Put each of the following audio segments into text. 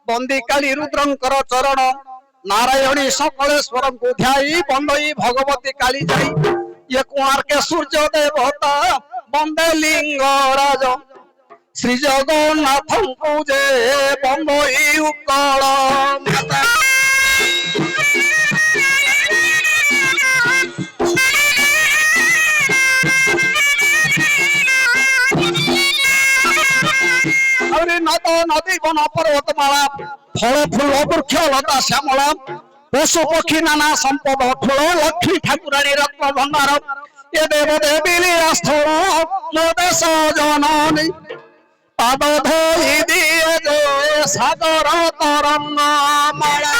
बंदिकाली रुद्रंकर चरण नारायणी सकलेश्वर को ध्याई बंदई भगवती काली जाई ये कुआर के सूर्य देवता बंदे लिंगराज श्री जगन्नाथ पूजे बंदई उकल नद नदी वन पर्वतमाला फल फूल वृक्ष लता श्यामला पशु पक्षी नाना संपद ठूल लक्ष्मी ठाकुराणी रत्न भंडार ये देव देवी लीलास्थल मो देश जननी पाद धोई दिए जे सागर तरंग माला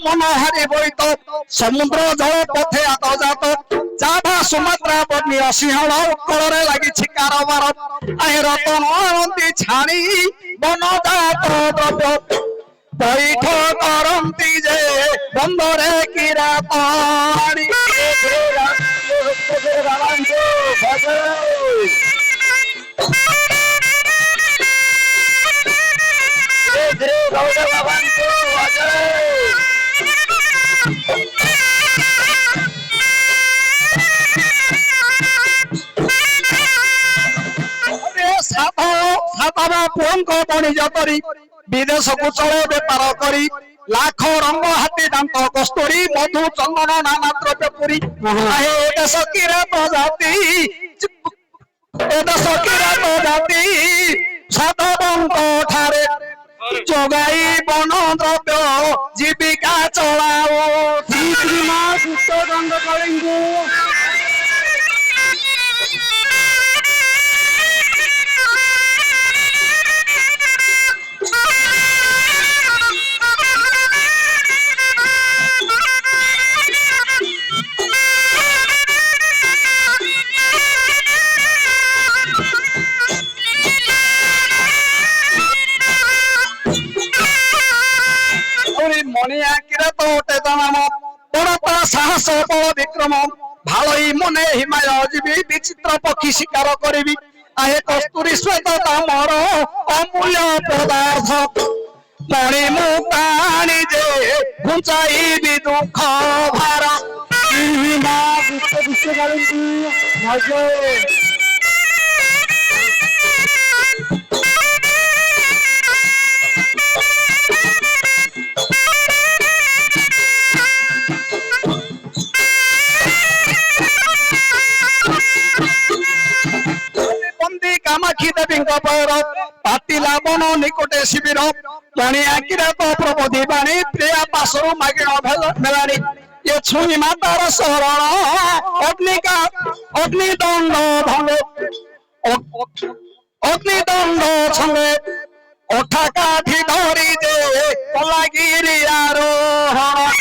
मनोहरी बहित समुद्र जल पथे आत जात जाभा सुमात्रा बनी सिंहल उत्कल लगी कारोबार आए रतन अनंती छाणी बन जात द्रव्य बैठ करती जे बंदरे किराताणी विदेश को चले बेपार करी लाख रंग हाथी दांत कस्तूरी मधु चंदन नाना द्रव्य पुरी देश किरात जाति साधवंत ठारे जोगाई बन द्रव्य जीविका चलाओ मणिया किरात नाम बड़ता साहस बल विक्रम भाई मने हिमालय जीवी विचित्र पक्षी शिकार करी आहे कस्तूरी श्वेत दामर अमूल्य पदार्थ मणि मुक्ताणी जे घुंचाई भी दुख भार कामाक्षी देवी पाटिला बन निकटे शिविर मणिया किरात प्रबोधी बाणी प्रिया पाशर मागिण मेलानी ये छुई मातार शरण अग्निदंड भंगे अग्निदंड छंगे ओठा काठी धरी जे कलागिरी आरोहण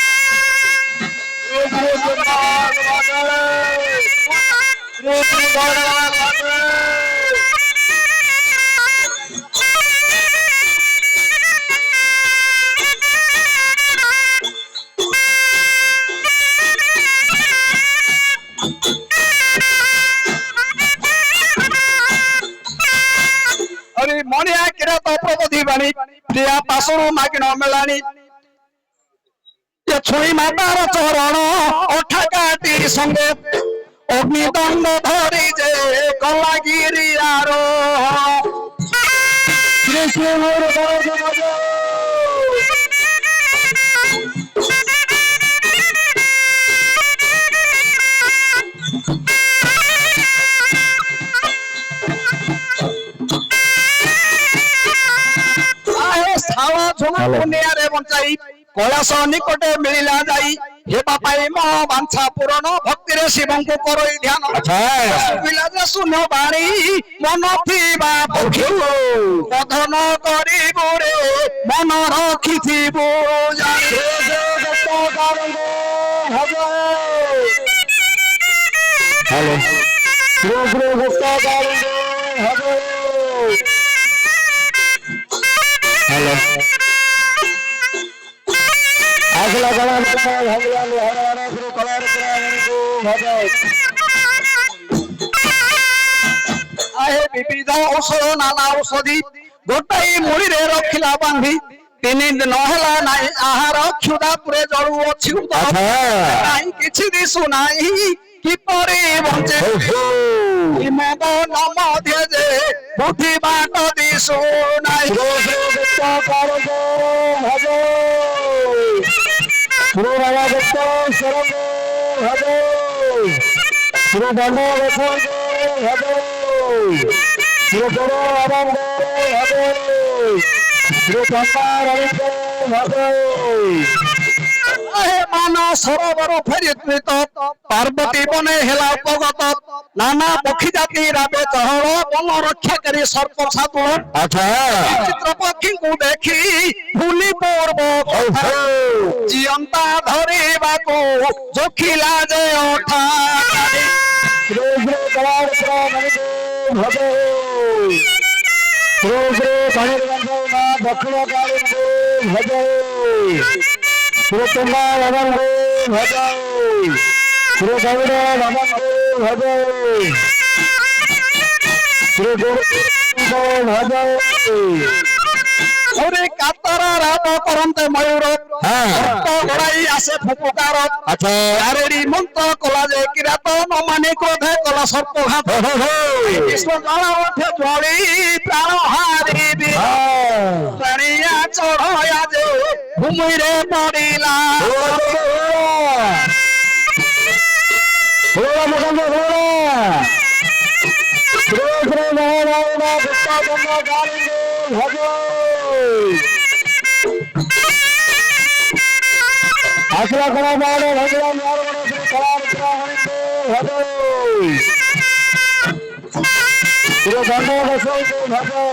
मणिया किरात प्रबोधी बाणी प्रिया पाशर मागिण मेलानी ये छुई मातार चरण ओठा काटी संगे अग्निदंड धरी जे कलागिरी आरोहण कैलाश निकटे मिला जाई हेबा पाई मो बांछा पूरण भक्ति रे शिव को करई ध्यान बिलाजे सुनो बाणी मन थिबा पक्षी कथन करिबो रे मन रखिथिबो जाई भजो हेलो श्री गुरु भक्त गोविंद भजो हेलो अगला गला भगवान हर श्री कलार भजो आहे विविध औषध नाना औषधि गोटाई मुड़ी रे रखिला बांधी 3 दिन हेला नाही आहार क्षुधा पुरे जळू अछि उदर नाही किछि दिसु नाही कि परे बंचे इमेद नम ध्ये जे बुद्धि बाट दिसु नाही गुप्त कारज भजो श्री राजा गुप्त शरण भजो श्री दंड भजो श्री गुरु आनंद भजो श्री चंपार भजो आहे मान सरोवर फेरित पार्वती बने हेला उपगत नाना पक्षी जाति राबे चहल वन रक्षा करी सर्प साधु अच्छा चित्र पक्षी को देखी भूली पूर्व जियंता धरिबा को जोखिला जे ओठा श्री श्री कलार भजो श्री श्री धनुर्वंशो दक्षिण काली भजो श्री चंद्र भजो श्री गौड़ भजो श्री गुरु भजो ओरे कातरा रात करंते मयूर तो गड़ाई आसे फुफुकार अच्छा आरेडी मंत्र कला जे किरात न माने क्रोधे कला सर्प घात विश्व जल उठे ज्वली प्राण हारी भी प्राणिया चढ़या जे भूमि रे पड़िला आसरा करा मारे भगवान श्री कलार भजो श्री दंड भजो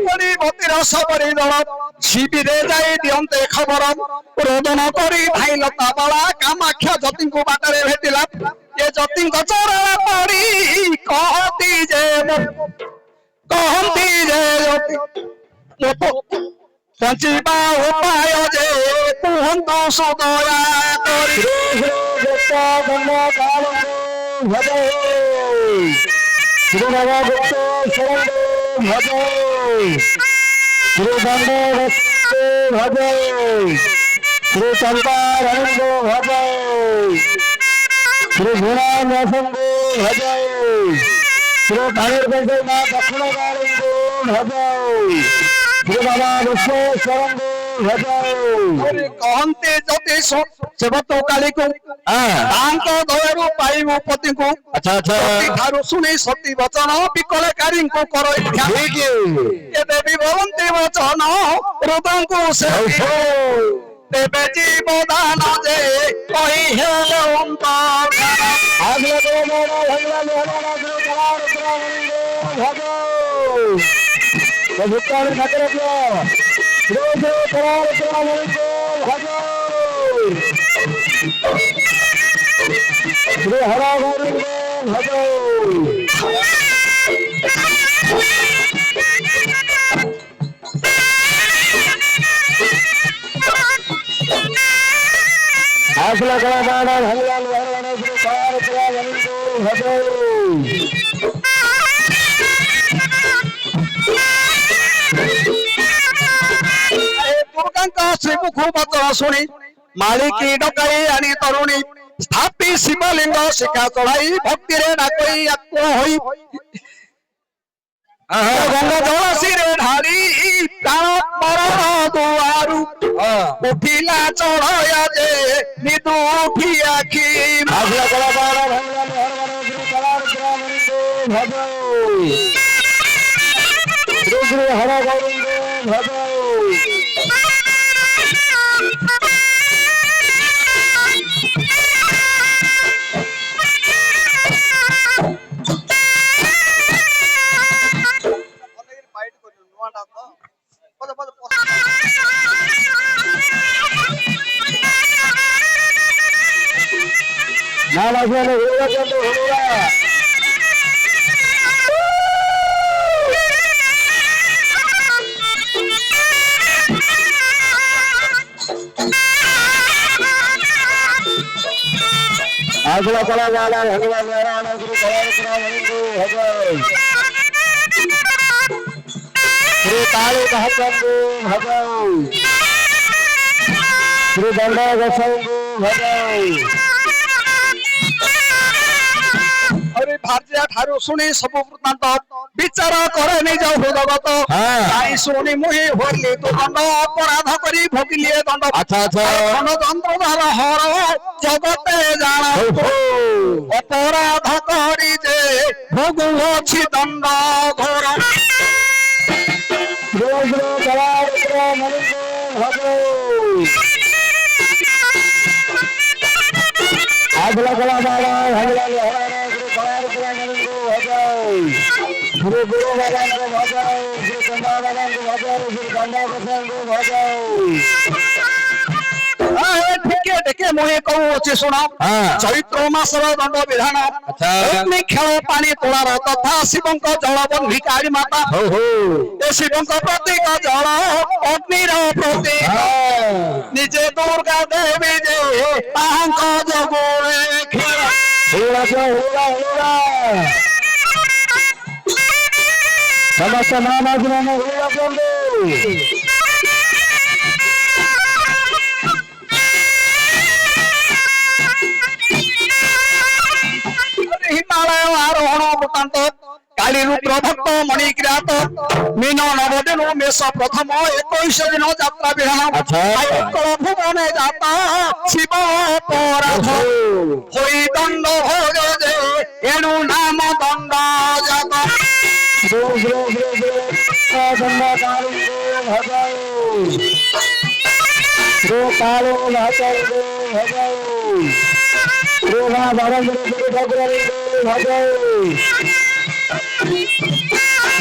परी भक्तिर सबरी दल शिविरे जाई दियंते खबर रोदन करी भाई लता बाला कामाख्या जति को बाटरे भेटिला ये जति चरण पड़ी कहती जे पंचिबा उपाय जे कुहंतु सुदया करी गुप्त दंड काल भजो श्री राजा गुप्त शरण भजो श्री दंड भजो श्री चंपार भजो श्री गुणा भजो श्री धनुर्वंशो दक्षिण काली भजो श्री बाबा विश्वेश्वरं भजो कहते जति सेवक काली को तांको दयारु पाइबु पति को अच्छा अच्छा सती ठारू सुनी सती वचन विकलकारी को करो ध्यान ठीक है ये देवी भवंती वचन हृदय को से देवे जीवदान जे कहि हेले अंतर आज लगो मोरा भगवान हमारा गुरु कलार भजो तो भुक्तान खातिर अपना रोज कलार भजो श्री हरा गोविंद भजो आज लगा माना भगवान श्री कलार भजो दुर्गा श्री मुख वचन शुणी मालिकी डकाई आनी तरुणी स्थापी शिवलिंग शिखा चढ़ाई भक्ति रे डाकई आत्म होई गंगा जल सिरे ढारी प्राण मरण दुआरु उठिला चढ़या जे निदु उठी आखि आखिला कला बारा भगवान श्री कलार भजो श्री श्री हरा गोविंद भजो নাম আছে হলুরা আগলা কলা গালা হলুরা মেরা নগর কলার গ্রাম হগল শ্রী কালী মহাপ্রভু ভগবান শ্রী দণ্ড গোসাইঙ্গু ভগবান আরে ভার্যা ঠারু শুনি সবু বৃত্তান্ত বিচার করে নিজ হৃদগত তাই শুনি মুহি হইলি তো দণ্ড অপরাধ করি ভোগিলে দণ্ড আচ্ছা আচ্ছা গণতন্ত্রধার হর জগতে জানা অপরাধ করি যে ভোগ অছি দণ্ড ঘোর আগলা কলা বাড়া হগলা হরা শ্রী গুরু ভগবান ভজাও শ্রী চন্দ্র ভগবান ভজাও শ্রী দণ্ড গোসাইঙ্গু ভজাও ঠিকে ডেকে মুহে কৌ অছি শুণ চৈত্র মাসর দণ্ড বিধান অগ্নি খেল পানি তোলার তথা শিবঙ্ক জলবন্ধী কালী মাতা এ শিবঙ্ক প্রতীক জল অগ্নির প্রতীক নিজে দুর্গা দেবী যে তাহাঙ্ক জগুরে খেল সমস্ত নাম আজমান হলুরা বন্ধু হিমালয় আরোহণ বৃত্তান্ত কালী রুদ্র ভক্ত মণিগ্রাত মীন নবদিন মেষ প্রথম 21 দিন যাত্রা বিধান ভুবনে যাত শিব অপরাধ হই দণ্ড ভোগ যে এণু নাম দণ্ড জাত কালো ভাতাঙ্গু ভজাও রোহা বারঙ্গ ঠাকুরের ভজাও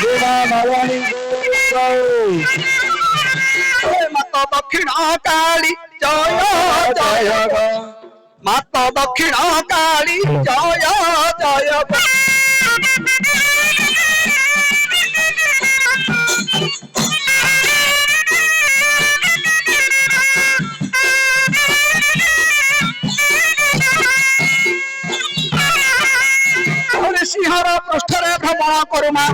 রোহা মালানি মাত দক্ষিণ কালী জয় জয় মাত দক্ষিণ কালী জয় জয় সিংহর পৃষ্ঠরে ভ্রমণ করুমা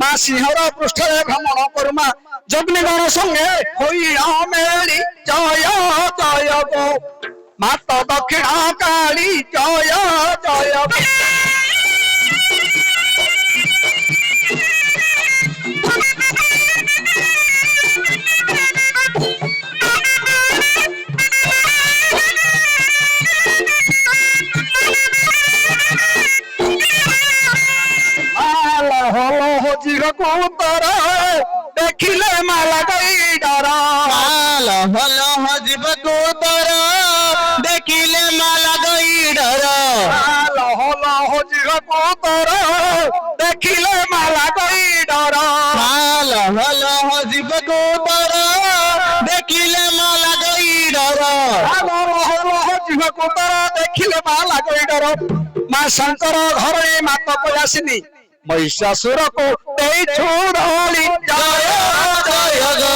মা সিংহর পৃষ্ঠরে ভ্রমণ করুমা যগ্নিগণ সঙ্গে হইয়া মেলি জয় জয় গো মাত দক্ষিণ কালী জয় জয় কুতর দেখিলে মালা গই ডর হল হজিব কুতর দেখিলে মালা গই ডর হল হজিব কুতর দেখিলে মালা গই ডর হল হজিব কুতর দেখিলে মালা গই ডর হল হজিব কুতর দেখিলে মালা গই ডর মা শঙ্কর ঘরে মাত কয়াসিনী মহিষাসুর কো এই ছুড়লি জয় জয় গো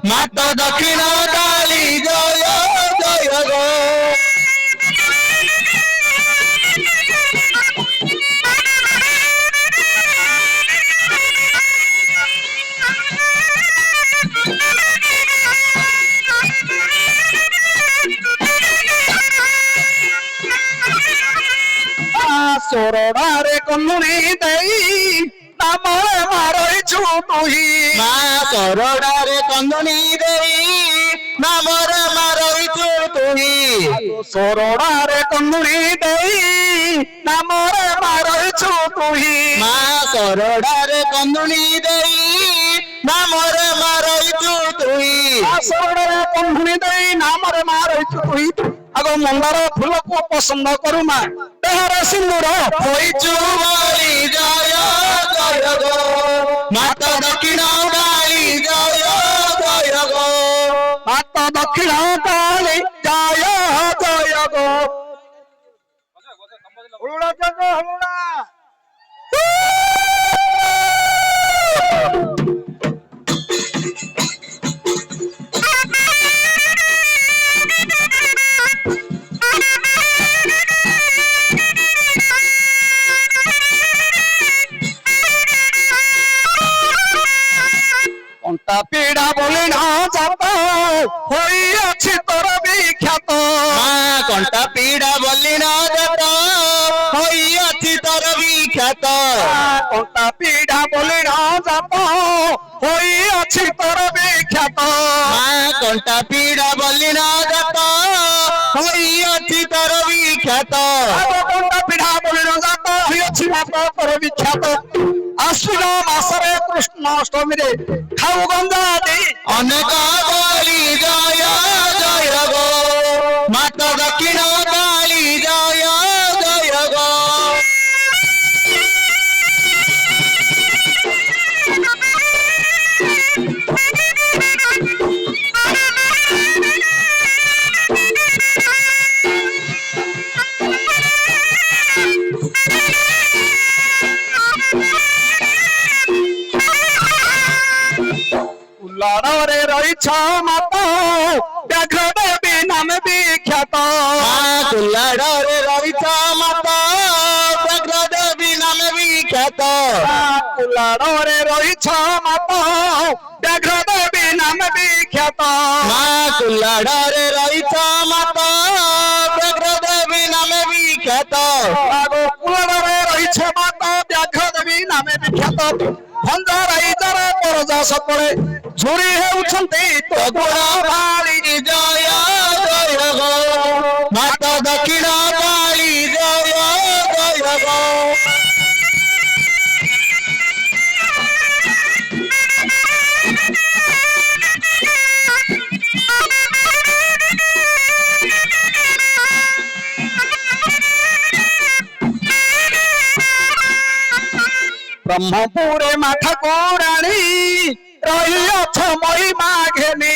মাতা দক্ষিণ কালী জয় জয় গো সোরডারে কন্নুনি দেই নামরে মারইছু তুহি মা সরডারে কন্দনি দেই নামরে মারইছু তুহি সোরডারে কন্নুনি দেই নামরে মারইছু তুহি মা সরডারে কন্দনি দেই নামরে মারইছু তুহি সোরডারে কন্নুনি দেই নামরে মারইছু তুহি আগো মন্দার ফুলକୁ পছন্দ করুমা দেহরে সিন্দুর হইছু বলি জয় জয় গো মাতা দক্ষিণ কালী জয় জয় গো মাতা দক্ষিণ কালী জয় জয় গো হুলুড়া চন্দ্র হুলুড়া কোনটা পীড়া বলি না যাত হইয়াছি তোর বিখ্যাত কোনটা পীড়া বললি না যত হইয়াছি তোর বিখ্যাত কোনটা পীড়া বলি না যাত হইয়াছি তোর বিখ্যাত কোনটা পীড়া বললি না যত হইয়াছি তোর বিখ্যাত কোনটা পীড়া বলি না যাত হইয়াছি মাত্র তোর বিখ্যাত আশ্বিন মাসরে কৃষ্ণ অষ্টমীরে খাও গঙ্গা দেই অনেক বলি জয় জয় গো মাতা দক্ষিণ কালী জয় জয় গো লড়রে রইছ মাত ব্যাঘ্র দেবী নামে বিখ্যাত কুল্লাড়রে রইছ মাতা ব্যাঘ্র দেবী নামে বিখ্যাত লড়রে রইছ মাত ব্যাঘ্র দেবী নামে বিখ্যাত কুল্লাড়রে রইছ মাতা ব্যাঘ্র দেবী নামে বিখ্যাত কুলরে রইছে মাত ব্যাঘ্র দেবী নামে বিখ্যাত ভঞ্জরাই যারা পরজা সকলে ঝুরি হেউଛନ୍ତି তগুড়া ভাଳି জয় জয় গো মাতা দক্ষিণ কালী জয় জয় গো ব্রহ্মপুরে মাথা কোরাণী রহিয়াছ মহিমা ঘেনি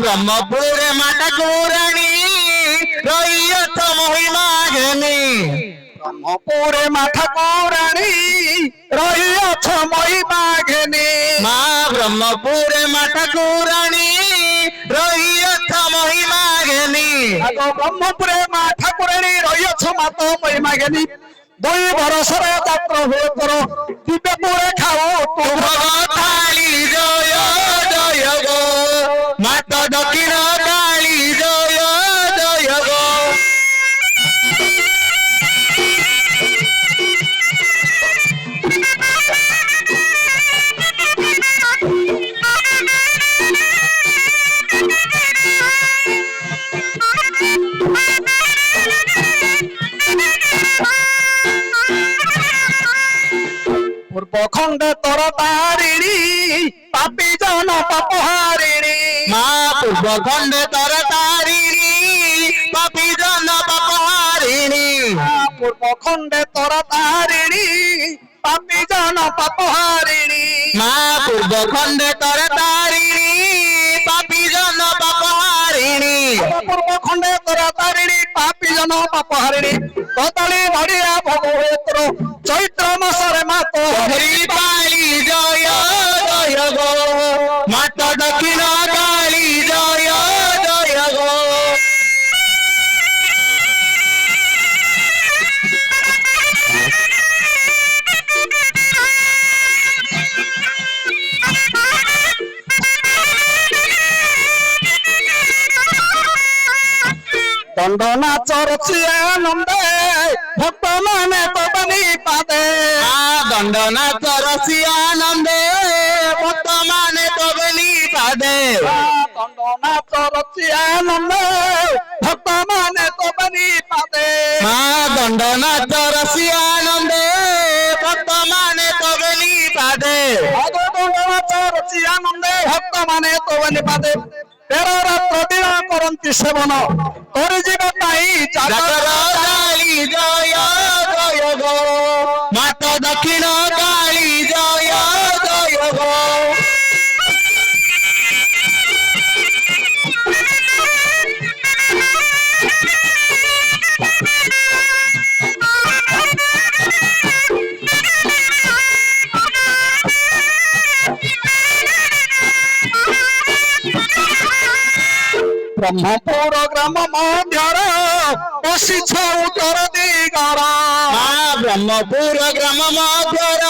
ব্রহ্মপুরে মাতা কুরাণী রইয়ত মহিমা ঘেনি ব্রহ্মপুরে মাথা কোরাণী রহিয়াছ মহিমা ঘেনি ব্রহ্মপুরে মাতা কুরাণী রইয়ত মহিমা ঘেনি ব্রহ্মপুরে মাথা কোরাণী রহিয়াছ মাত মহিমা ঘেনি দুই বরসরে যাত্র হয়ে কর দিব্যপুরে খাও কালী জয় জয় গো মাতা দক্ষিণ কালী জয় জয় গো পূর্বখণ্ডে তোর তারিণী পাপি জন পাপহারিণী পূর্বখণ্ডে তর তারিণী পাপি জন পাপহারিণী পূর্বখণ্ডে তোর তারিণী পাপি জন পাপহারিণী পূর্বখণ্ডে তর তারিণী পাপি জন পাপহারিণী পূর্বখণ্ডে তোর তারিণী পাপি জন পাপহারিণী কতালি ভড়িয়া ভব হয়ে তোর চৈত্র মাসরে মাত হরি পালি জয় জয় গো মাতা দক্ষিণ কালী জয় জয় গো দণ্ড নাচ রচি আনন্দে ভক্ত মানে তবনি পাদে দণ্ড নাচ রসি আনন্দে ভক্ত মানে তবলি পাদে দণ্ড নাচ রচি আনন্দে ভক্ত মানে তবনি পাদে দণ্ড নাচ রসি আনন্দে ভক্ত মানে তবলি পাদে দণ্ড নাচ রচি আনন্দে ভক্ত মানে তবনি পাদে তেরো রাত্র দিন করন্তি সেবন তোর জীবন নাই জাগর কালী জয় জয় গো মাতা দক্ষিণ কালী জয় জয় গো ବ୍ରହ୍ମପୁର ଗ୍ରାମ ମଧ୍ୟରେ ବସିଛ ଉତ୍ତର ଦିଗର ମା ବ୍ରହ୍ମପୁର ଗ୍ରାମ ମଧ୍ୟର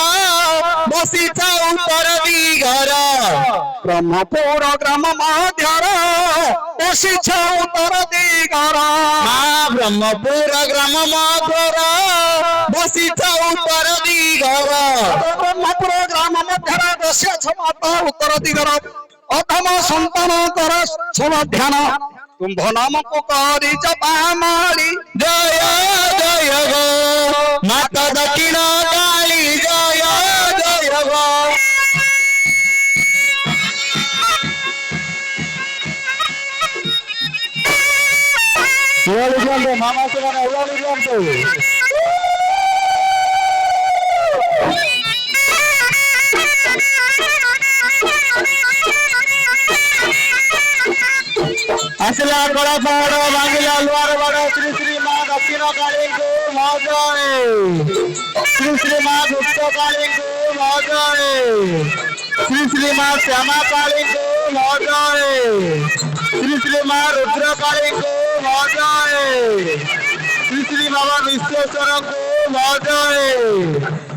ବସିଛ ଉତ୍ତର ଦିଗର ବ୍ରହ୍ମପୁର ଗ୍ରାମ ମଧ୍ୟରେ ବସିଛ ଉତ୍ତର ଦିଗର ମା ବ୍ରହ୍ମପୁର ଗ୍ରାମ ମଧ୍ୟର ବସିଛ ଉତ୍ତର ଦିଗର ବ୍ରହ୍ମପୁର ଗ୍ରାମ ମଧ୍ୟରେ ବସିଛ ମାତା ଉତ୍ତର ଦିଗର ଅଧମ ସନ୍ତାନଙ୍କର ଶୁଭ ଧ୍ୟାନ ତୁମ୍ଭ ନାମକୁ କରିଛ ପାମାଳି ଜୟ ଜୟ ଗୋ ମାତା ଦକ୍ଷିଣ କାଳୀ ଜୟ ଜୟ ଗୋ উড়ালি দিয়ন্তু মামা ସେମାନେ উড়ালি দিয়ন্তু ଆସିଲା କଳା ପାହାଡ଼ ଭାଙ୍ଗିଲା ଲୁହାର ବାଡ଼ ଶ୍ରୀ ଶ୍ରୀ ମା ଦକ୍ଷିଣ କାଳୀଙ୍କୁ ମଜୟ ଶ୍ରୀ ଶ୍ରୀ ମା ଗୁପ୍ତ କାଳୀଙ୍କୁ ମଜୟ ଶ୍ରୀ ଶ୍ରୀ ମା ଶ୍ୟାମା କାଳୀଙ୍କୁ ମଜୟ ଶ୍ରୀ ଶ୍ରୀ ମା ରୁଦ୍ର କାଳୀଙ୍କୁ ମଜୟ ଶ୍ରୀ ଶ୍ରୀ ବାବା ବିଶ୍ୱେଶ୍ୱରଙ୍କୁ ମଜୟ